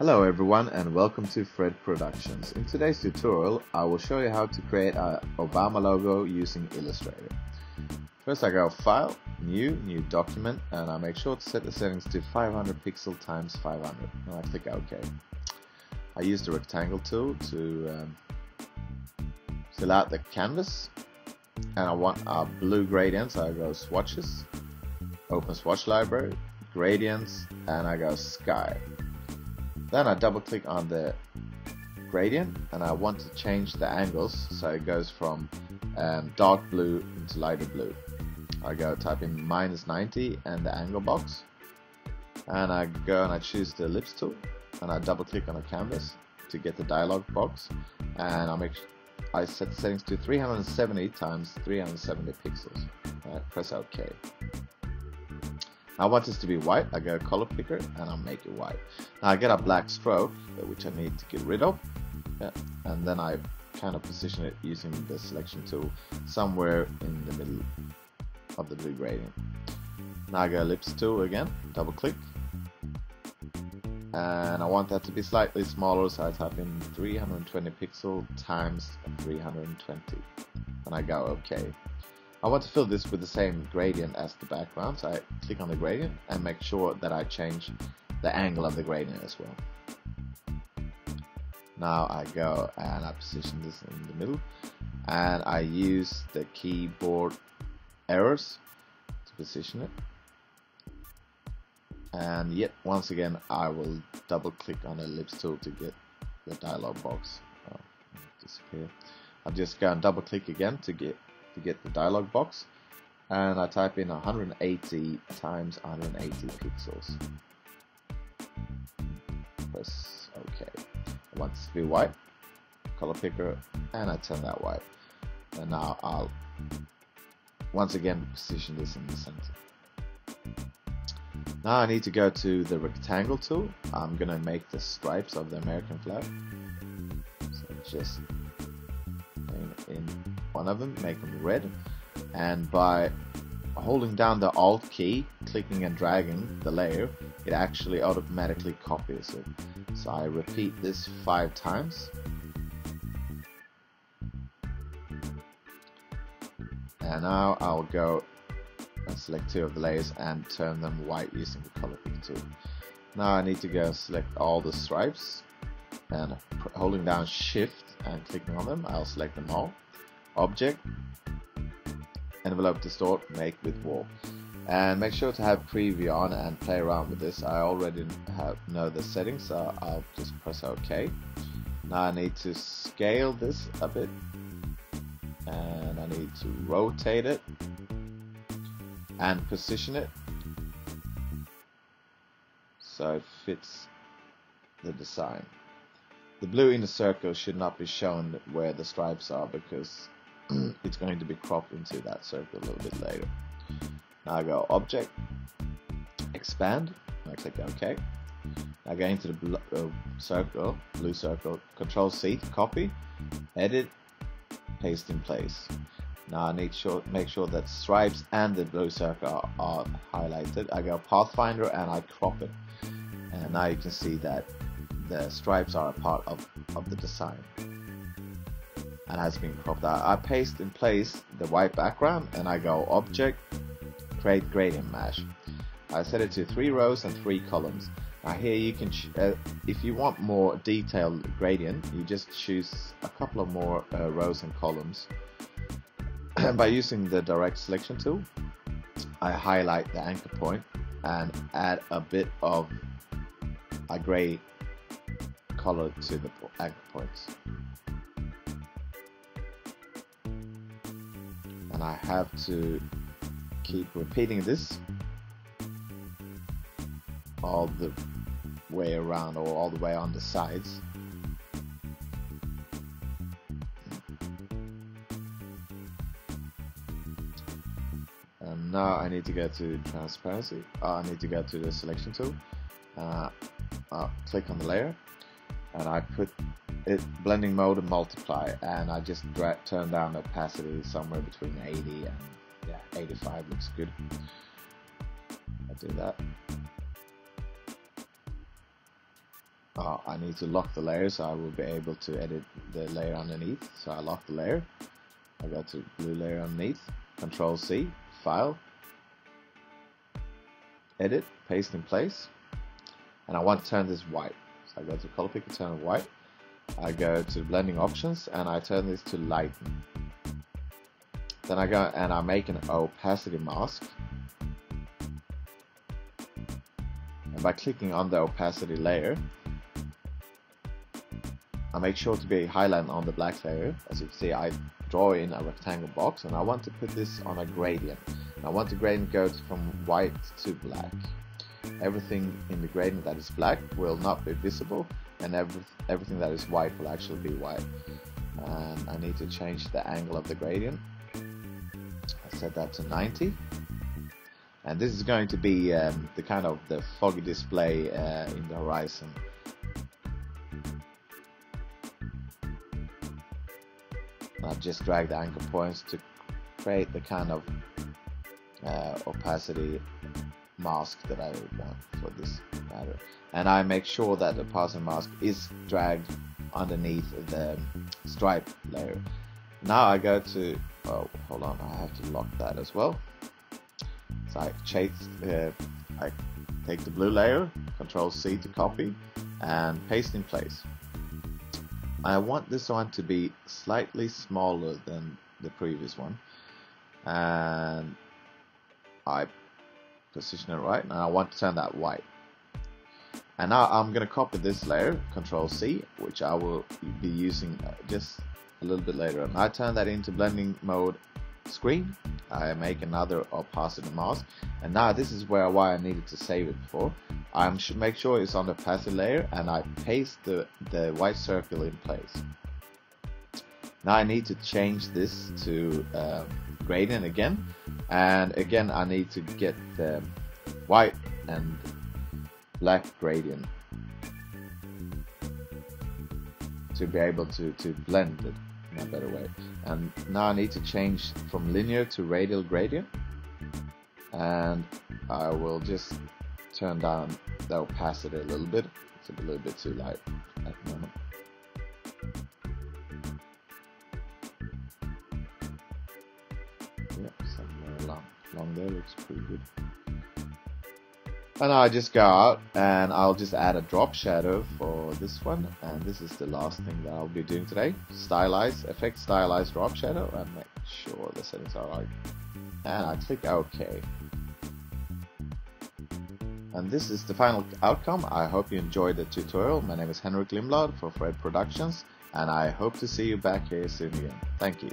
Hello everyone and welcome to Fred Productions. In today's tutorial I will show you how to create a Obama logo using Illustrator. First I go File, New Document, and I make sure to set the settings to 500 pixel times 500 and I click OK. I use the rectangle tool to fill out the canvas, and I want a blue gradient, so I go Swatches, Open Swatch Library, Gradients, and I go Sky. Then I double click on the gradient and I want to change the angles so it goes from dark blue into lighter blue. I go type in -90 and the angle box, and I go and I choose the ellipse tool and I double click on the canvas to get the dialog box, and I set the settings to 370 times 370 pixels. Press OK. I want this to be white. I go color picker and I'll make it white. Now I get a black stroke which I need to get rid of, and then I kind of position it using the selection tool somewhere in the middle of the blue gradient. Now I go ellipse tool again, double click, and I want that to be slightly smaller, so I type in 320 pixel times 320 and I go OK. I want to fill this with the same gradient as the background, so I click on the gradient and make sure that I change the angle of the gradient as well. Now I go and I position this in the middle, and I use the keyboard arrows to position it. And yet once again I will double click on the ellipse tool to get the dialog box. Disappear. I'll just go and double click again to get the dialog box, and I type in 180 times 180 pixels. Press OK. I want this to be white, color picker, and I turn that white. And now I'll once again position this in the center. Now I need to go to the rectangle tool. I'm gonna make the stripes of the American flag. So just in one of them, make them red, and by holding down the Alt key, clicking and dragging the layer, it actually automatically copies it. So I repeat this 5 times, and now I'll go and select 2 of the layers and turn them white using the color picker tool. Now I need to go and select all the stripes, and holding down Shift and clicking on them, I'll select them all. Object, envelope distort, make with wall, and make sure to have preview on and play around with this. I already know the settings, so I'll just press OK. Now I need to scale this a bit, and I need to rotate it and position it so it fits the design. The blue in the circle should not be shown where the stripes are, because it's going to be cropped into that circle a little bit later. Now I go Object, Expand, and I click OK. I go into the blue circle, Control C to copy, Edit, Paste in place. Now I need to make sure that stripes and the blue circle are highlighted. I go Pathfinder and I crop it, and now you can see that the stripes are a part of the design and has been cropped out. I paste in place the white background and I go Object, Create Gradient Mesh. I set it to 3 rows and 3 columns. Now here you can, if you want more detailed gradient, you just choose a couple of more rows and columns. By using the direct selection tool, I highlight the anchor point and add a bit of a gray color to the anchor points, and I have to keep repeating this all the way around, or all the way on the sides. And now I need to go to transparency. I need to go to the selection tool. I'll click on the layer, and I put it blending mode and multiply, and I just turn down the opacity somewhere between 80 and 85 looks good. I do that. I need to lock the layer so I will be able to edit the layer underneath. So I lock the layer. I go to blue layer underneath, Control C, File, Edit, Paste in Place, and I want to turn this white. So I go to Color Picker, turn it white. I go to Blending Options and I turn this to Lighten. Then I go and I make an opacity mask. And by clicking on the opacity layer, I make sure to be highlighting on the black layer. As you can see, I draw in a rectangle box and I want to put this on a gradient. I want the gradient to go from white to black. Everything in the gradient that is black will not be visible, and everything that is white will actually be white. And I need to change the angle of the gradient. I set that to 90. And this is going to be the kind of the foggy display in the horizon. I've just dragged the anchor points to create the kind of opacity mask that I want for this matter. And I make sure that the opacity mask is dragged underneath the stripe layer. Now I go to, oh hold on, I have to lock that as well. So I take the blue layer, Control C to copy, and paste in place. I want this one to be slightly smaller than the previous one, and I position it right, and I want to turn that white. And now I'm going to copy this layer, Control C, which I will be using just a little bit later. And I turn that into blending mode screen. I make another opacity mask, and now this is why I needed to save it before. I should make sure it's on the opacity layer, and I paste the white circle in place. Now I need to change this to gradient again, and again I need to get the white and black gradient to be able to blend it in a better way. And now I need to change from linear to radial gradient, and I will just turn down the opacity a little bit. It's a little bit too light at the moment. Yep, somewhere along there looks pretty good. And I just go out and I'll just add a drop shadow for this one, and this is the last thing that I'll be doing today. Stylize, effect stylize drop shadow, and make sure the settings are right. And I click OK. And this is the final outcome. I hope you enjoyed the tutorial. My name is Henrik Lindblad for Fred Productions, and I hope to see you back here soon again. Thank you.